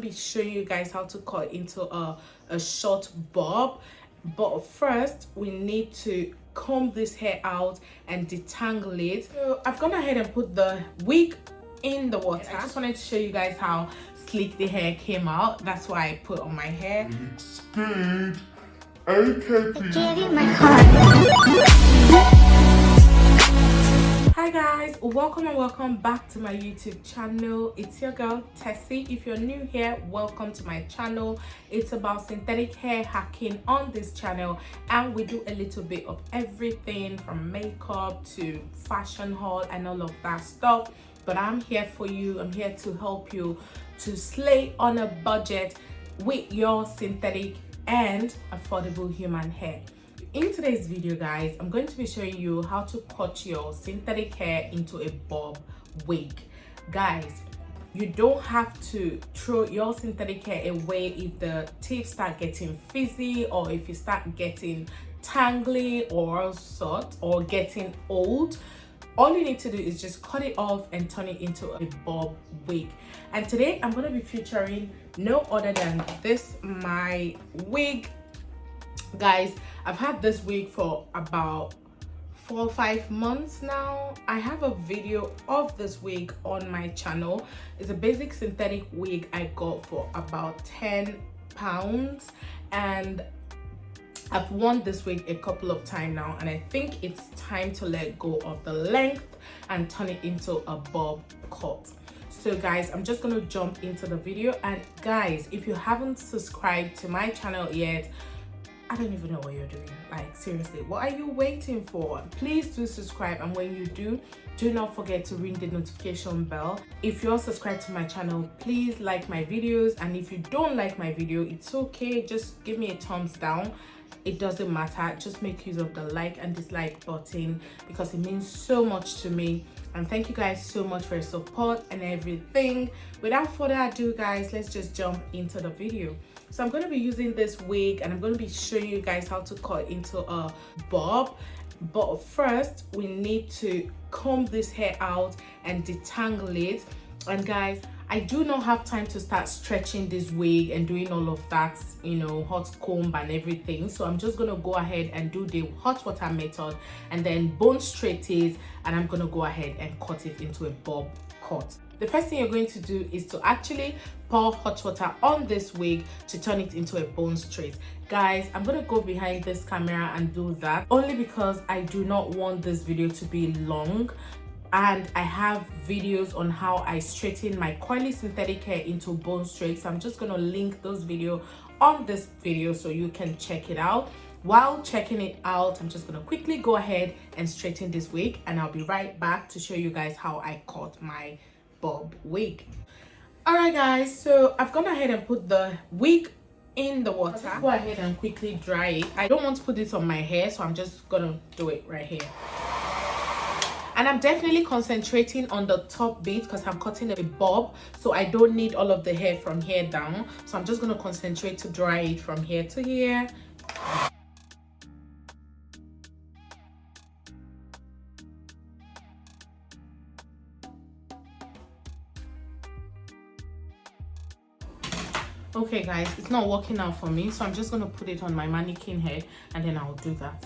be showing you guys how to cut into a short bob. But first we need to comb this hair out and detangle it. So I've gone ahead and put the wig in the water. I just wanted to show you guys how sleek the hair came out. That's why I put on my hair. Looks good. Okay, please. Give you my heart. Hi guys, welcome and welcome back to my YouTube channel. It's your girl Tessie. If you're new here, welcome to my channel. It's about synthetic hair hacking on this channel, and we do a little bit of everything from makeup to fashion haul and all of that stuff. But I'm here for you. I'm here to help you to slay on a budget with your synthetic and affordable human hair. In today's video, guys, I'm going to be showing you how to cut your synthetic hair into a bob wig. Guys, you don't have to throw your synthetic hair away if the tips start getting frizzy, or if you start getting tangly or sort, or getting old. All you need to do is just cut it off and turn it into a bob wig. And today I'm going to be featuring no other than this, my wig. Guys, I've had this wig for about 4 or 5 months now. I have a video of this wig on my channel. It's a basic synthetic wig I got for about £10, and I've worn this wig a couple of times now, and I think it's time to let go of the length and turn it into a bob cut. So guys, I'm just gonna jump into the video. And guys, if you haven't subscribed to my channel yet, I don't even know what you're doing. Like, seriously, what are you waiting for? Please do subscribe, and when you do not forget to ring the notification bell. If you're subscribed to my channel, please like my videos, and if you don't like my video, it's okay, just give me a thumbs down. It doesn't matter, just make use of the like and dislike button because it means so much to me. And thank you guys so much for your support and everything. Without further ado, guys, let's just jump into the video. So I'm going to be using this wig, and I'm going to be showing you guys how to cut into a bob. But first we need to comb this hair out and detangle it. And guys, I do not have time to start stretching this wig and doing all of that, you know, hot comb and everything. So I'm just gonna go ahead and do the hot water method and then bone straight it, and I'm gonna go ahead and cut it into a bob cut. The first thing you're going to do is to actually pour hot water on this wig to turn it into a bone straight. Guys, I'm gonna go behind this camera and do that only because I do not want this video to be long, and I have videos on how I straighten my coily synthetic hair into bone straight. So I'm just gonna link those videos on this video so you can check it out. While checking it out, I'm just gonna quickly go ahead and straighten this wig, and I'll be right back to show you guys how I cut my bob wig. Alright guys, so I've gone ahead and put the wig in the water. Go ahead and quickly dry it. I don't want to put this on my hair, so I'm just gonna do it right here. And I'm definitely concentrating on the top bit because I'm cutting a bob, so I don't need all of the hair from here down. So I'm just going to concentrate to dry it from here to here. Okay guys, it's not working out for me, so I'm just going to put it on my mannequin head, and then I'll do that.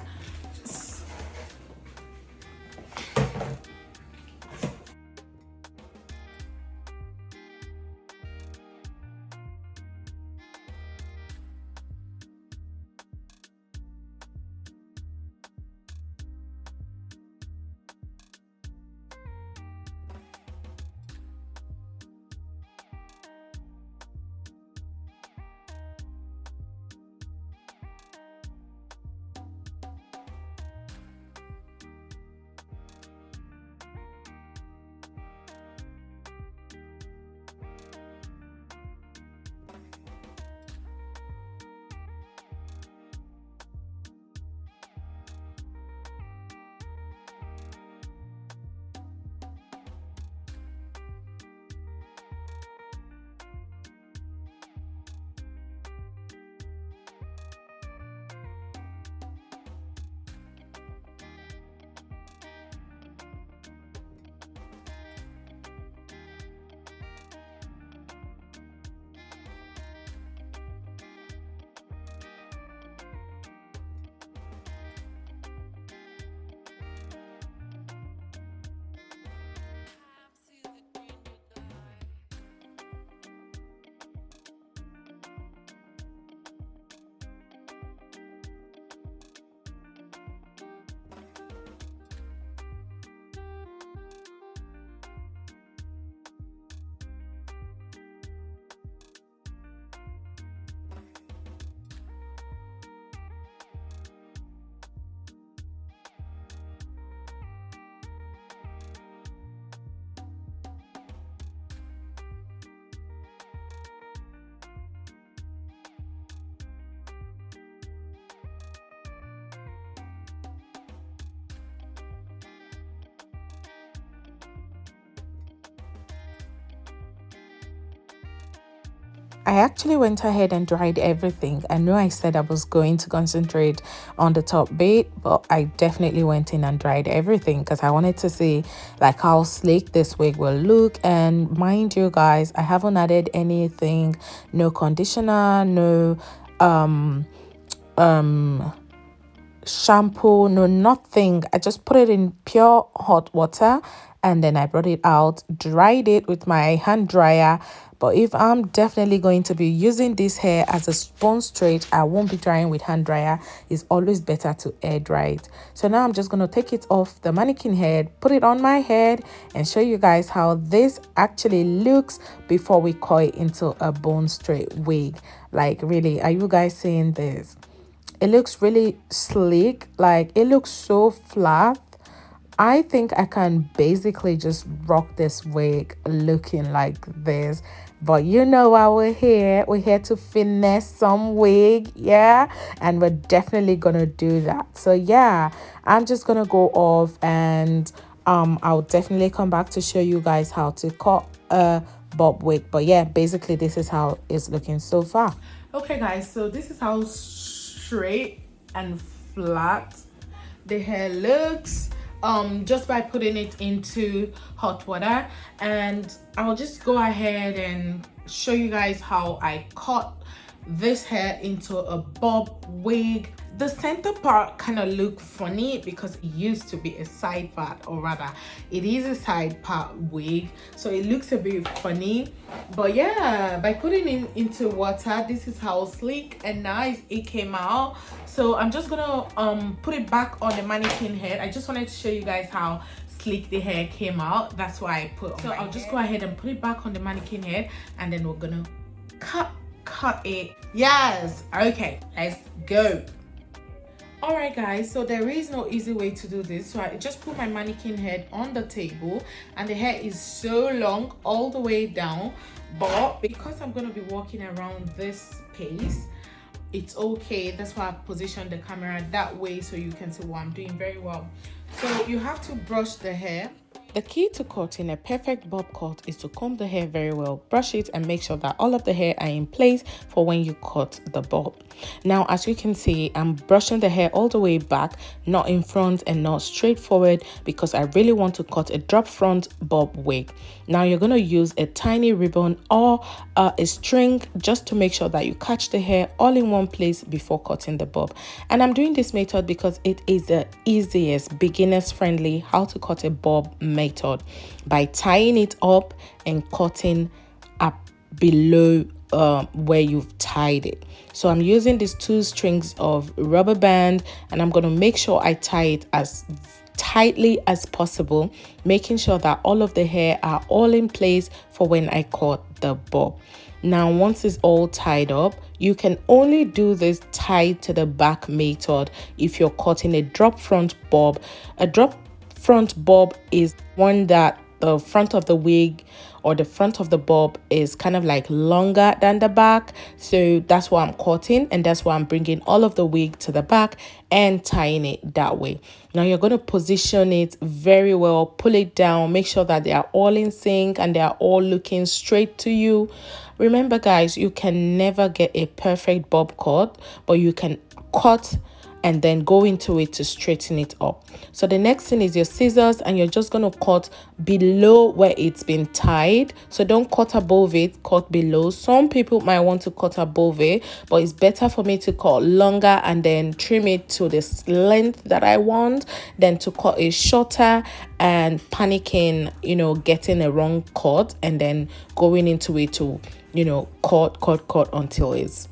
I actually went ahead and dried everything. I know I said I was going to concentrate on the top bit, but I definitely went in and dried everything because I wanted to see like how sleek this wig will look. And mind you guys, I haven't added anything, no conditioner, no shampoo, no nothing. I just put it in pure hot water and then I brought it out, dried it with my hand dryer. But if I'm definitely going to be using this hair as a sponge straight, I won't be drying with hand dryer. It's always better to air dry it. So now I'm just going to take it off the mannequin head, put it on my head and show you guys how this actually looks before we coil it into a bone straight wig. Like really, are you guys seeing this? It looks really sleek, like it looks so flat. I think I can basically just rock this wig looking like this. But you know why we're here. We're here to finesse some wig, yeah? And we're definitely gonna do that. So yeah, I'm just gonna go off and I'll definitely come back to show you guys how to cut a bob wig. But yeah, basically this is how it's looking so far. Okay guys, so this is how straight and flat the hair looks just by putting it into hot water. And I'll just go ahead and show you guys how I cut this hair into a bob wig. The center part kind of look funny because it used to be a side part, or rather it is a side part wig, so it looks a bit funny. But yeah, by putting it into water, this is how sleek and nice it came out. So I'm just gonna put it back on the mannequin head. I just wanted to show you guys how sleek the hair came out. That's why I put on so I'll just go ahead and put it back on the mannequin head and then we're gonna cut it. Yes, okay, let's go. All right guys, so there is no easy way to do this. So I just put my mannequin head on the table and the hair is so long all the way down, but because I'm going to be walking around this pace, it's okay. That's why I positioned the camera that way so you can see what I'm doing very well. So you have to brush the hair. The key to cutting a perfect bob cut is to comb the hair very well, brush it and make sure that all of the hair are in place for when you cut the bob. Now, as you can see, I'm brushing the hair all the way back, not in front and not straight forward, because I really want to cut a drop front bob wig. Now, you're going to use a tiny ribbon or a string just to make sure that you catch the hair all in one place before cutting the bob. And I'm doing this method because it is the easiest, beginners friendly how to cut a bob method, by tying it up and cutting up below where you've tied it. So I'm using these 2 strings of rubber band and I'm going to make sure I tie it as tightly as possible, making sure that all of the hair are all in place for when I cut the bob. Now, once it's all tied up, you can only do this tied to the back method if you're cutting a drop front bob. A drop front bob is one that the front of the wig or the front of the bob is kind of like longer than the back. So that's why I'm cutting, and that's why I'm bringing all of the wig to the back and tying it that way. Now you're going to position it very well, pull it down, make sure that they are all in sync and they are all looking straight to you. Remember guys, you can never get a perfect bob cut, but you can cut and then go into it to straighten it up. So the next thing is your scissors, and you're just going to cut below where it's been tied. So don't cut above it, cut below. Some people might want to cut above it, but it's better for me to cut longer and then trim it to this length that I want than to cut it shorter and panicking, you know, getting a wrong cut and then going into it to, you know, cut until it's,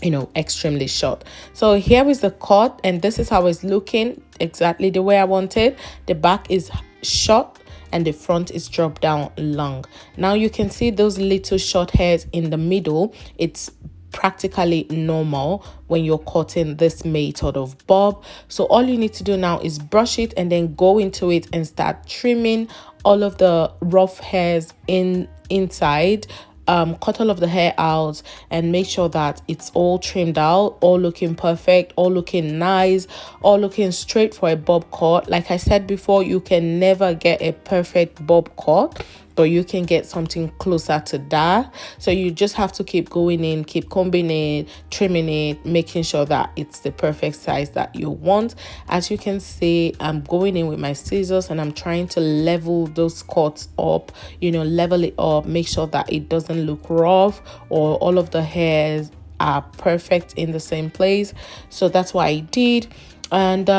you know, extremely short. So here is the cut, and this is how it's looking, exactly the way I wanted. The back is short and the front is dropped down long. Now you can see those little short hairs in the middle. It's practically normal when you're cutting this method of bob. So all you need to do now is brush it and then go into it and start trimming all of the rough hairs inside. Cut all of the hair out and make sure that it's all trimmed out, all looking perfect, all looking nice, all looking straight for a bob cut. Like I said before, you can never get a perfect bob cut, but you can get something closer to that. So you just have to keep going in, keep combing it, trimming it, making sure that it's the perfect size that you want. As you can see, I'm going in with my scissors and I'm trying to level those cuts up, you know, level it up, make sure that it doesn't look rough or all of the hairs are perfect in the same place. So that's what I did. And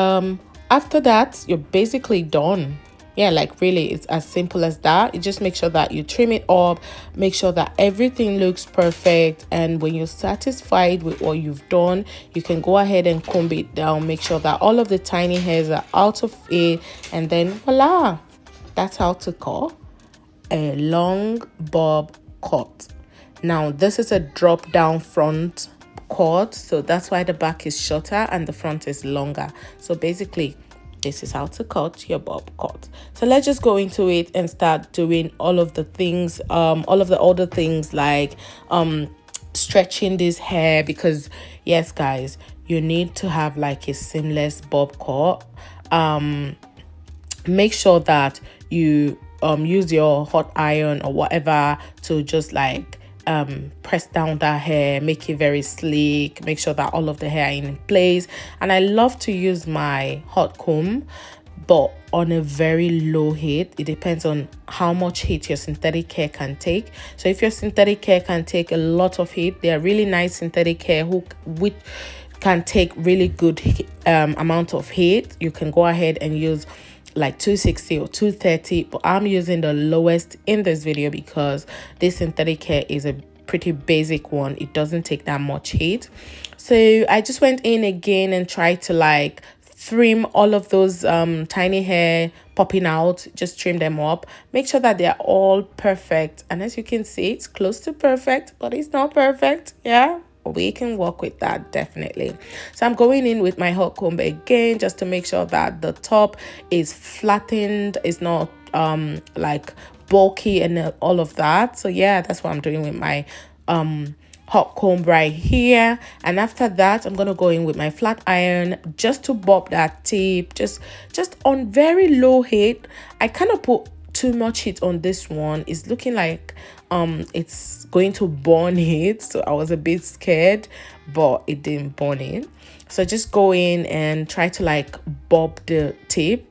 after that, you're basically done. Yeah, like really, it's as simple as that. You just make sure that you trim it up, make sure that everything looks perfect, and when you're satisfied with what you've done, you can go ahead and comb it down, make sure that all of the tiny hairs are out of it, and then voila, that's how to cut a long bob cut. Now this is a drop down front cut, so that's why the back is shorter and the front is longer. So basically this is how to cut your bob cut. So let's just go into it and start doing all of the things, all of the other things like stretching this hair, because yes guys, you need to have like a seamless bob cut. Make sure that you use your hot iron or whatever to just like press down that hair, make it very sleek, make sure that all of the hair are in place. And I love to use my hot comb, but on a very low heat. It depends on how much heat your synthetic hair can take. So if your synthetic hair can take a lot of heat, they are really nice synthetic hair which can take really good amount of heat. You can go ahead and use like 260 or 230, but I'm using the lowest in this video because this synthetic hair is a pretty basic one. It doesn't take that much heat. So I just went in again and tried to like trim all of those tiny hair popping out, just trim them up, make sure that they're all perfect. And as you can see, it's close to perfect, but it's not perfect. Yeah, we can work with that definitely. So I'm going in with my hot comb again just to make sure that the top is flattened, it's not like bulky and all of that. So yeah, that's what I'm doing with my hot comb right here. And after that, I'm gonna go in with my flat iron just to bob that tip, just on very low heat. I kind of put too much heat on this one. It's looking like it's going to burn it, so I was a bit scared, but it didn't burn it. So just go in and try to like bob the tip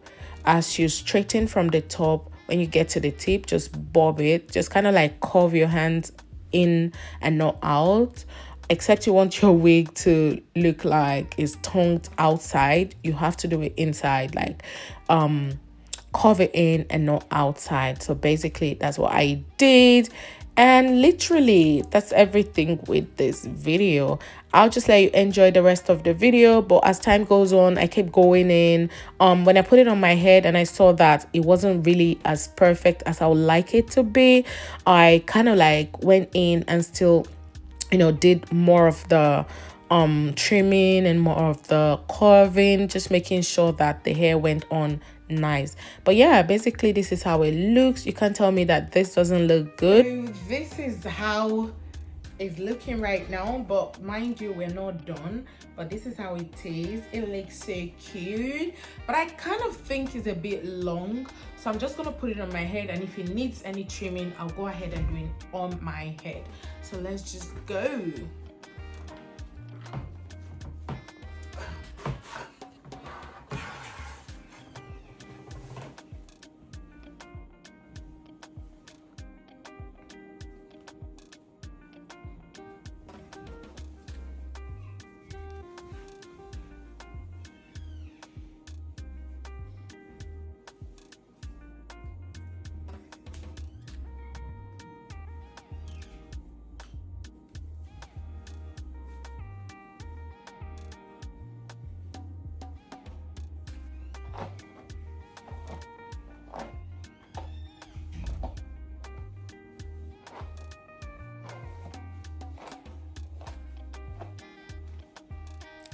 as you straighten from the top. When you get to the tip, just bob it, just kind of like curve your hands in and not out, except you want your wig to look like it's tongued outside. You have to do it inside, like curve it in and not outside. So basically that's what I did, and literally that's everything with this video. I'll just let you enjoy the rest of the video, but as time goes on, I kept going in. When I put it on my head and I saw that it wasn't really as perfect as I would like it to be, I kind of like went in and still, you know, did more of the trimming and more of the curving, just making sure that the hair went on nice. But yeah, basically this is how it looks. You can't tell me that this doesn't look good. So this is how it's looking right now, but mind you, we're not done. But this is how it is. It looks so cute, but I kind of think it's a bit long, so I'm just gonna put it on my head, and if it needs any trimming, I'll go ahead and do it on my head. So let's just go.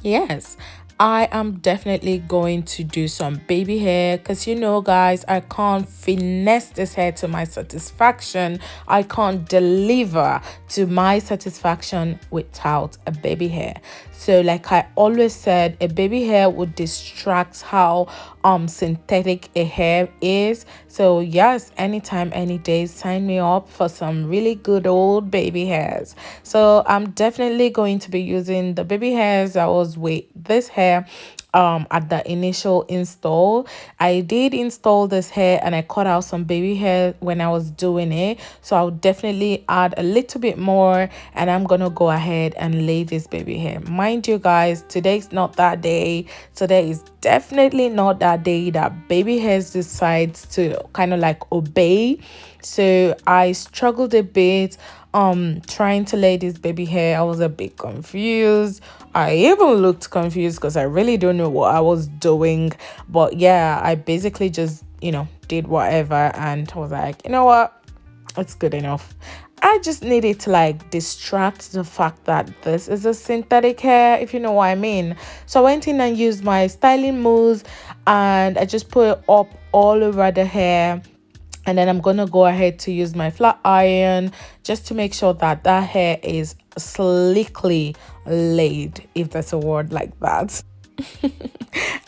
Yes, I am definitely going to do some baby hair because you know guys, I can't finesse this hair to my satisfaction. I can't deliver to my satisfaction without a baby hair. So like I always said, a baby hair would distract how synthetic a hair is. So yes, anytime, any day, sign me up for some really good old baby hairs. So I'm definitely going to be using the baby hairs that was with this hair at the initial install. I did install this hair and I cut out some baby hair when I was doing it, so I'll definitely add a little bit more and I'm gonna go ahead and lay this baby hair. Mind you guys, today's not that day. Today is definitely not that day that baby hairs decides to kind of like obey. So I struggled a bit trying to lay this baby hair. I was a bit confused. I even looked confused because I really don't know what I was doing. But yeah, I basically just, did whatever and was like, you know what, it's good enough. I just needed to like distract the fact that this is a synthetic hair, if you know what I mean. So I went in and used my styling mousse and I just put it up all over the hair. And then I'm gonna go ahead to use my flat iron just to make sure that that hair is slickly laid, if that's a word like that.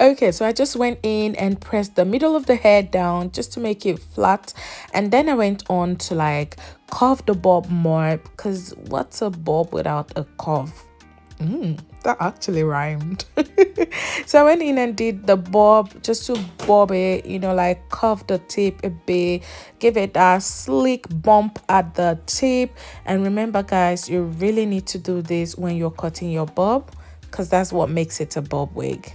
Okay, so I just went in and pressed the middle of the hair down just to make it flat, and then I went on to like curve the bob more, because what's a bob without a curve? That actually rhymed. So I went in and did the bob just to bob it, like curve the tip a bit, give it a slick bump at the tip. And remember guys, you really need to do this when you're cutting your bob, because that's what makes it a bob wig.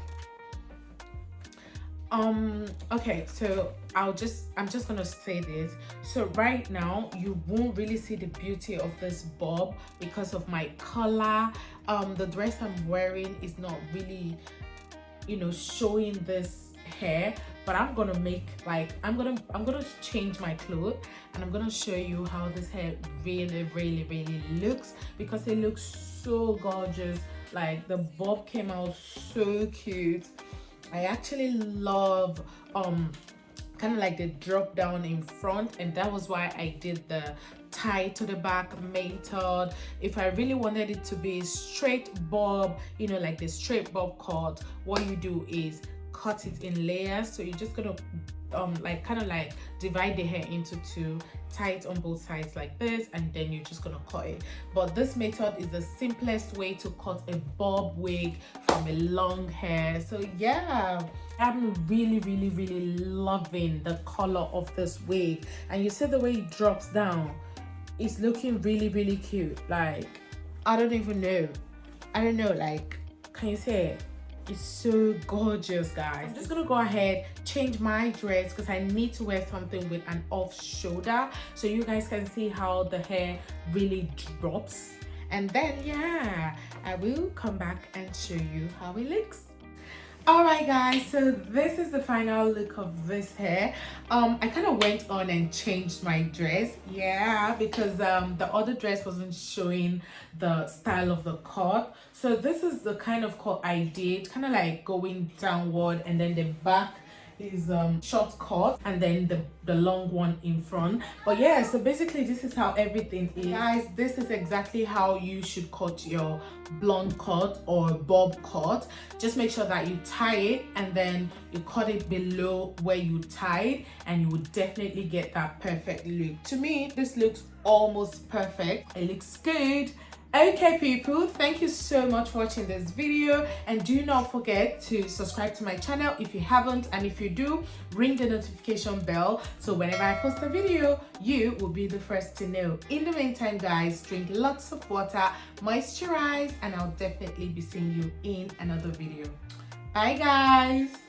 Okay, so I'm just gonna say this. So right now you won't really see the beauty of this bob because of my color. The dress I'm wearing is not really showing this hair, but I'm gonna make like I'm gonna change my clothes and I'm gonna show you how this hair really looks, because it looks so gorgeous. Like the bob came out so cute. I actually love kind of like the drop down in front, and that was why I did the tie to the back method. If I really wanted it to be straight bob, like the straight bob cut, what you do is cut it in layers. So you're just gonna like kind of like divide the hair into two, tie it on both sides like this, and then you're just gonna cut it. But this method is the simplest way to cut a bob wig from a long hair. So yeah, I'm really loving the color of this wig, and you see the way it drops down. It's looking really cute. Like I don't know, like, can you say it? It's so gorgeous guys. I'm just gonna go ahead, change my dress because I need to wear something with an off shoulder so you guys can see how the hair really drops, and then yeah, I will come back and show you how it looks. All right guys, so this is the final look of this hair. I kind of went on and changed my dress, yeah, because the other dress wasn't showing the style of the cut. So this is the kind of cut I did, kind of like going downward, and then the back is short cut, and then the long one in front. But yeah, so basically this is how everything is guys. This is exactly how you should cut your blonde cut or bob cut. Just make sure that you tie it and then you cut it below where you tied, and you would definitely get that perfect look. To me, this looks almost perfect. It looks good. Okay people, thank you so much for watching this video, and do not forget to subscribe to my channel if you haven't, and if you do, ring the notification bell so whenever I post a video you will be the first to know. In the meantime guys, drink lots of water, moisturize, and I'll definitely be seeing you in another video. Bye guys.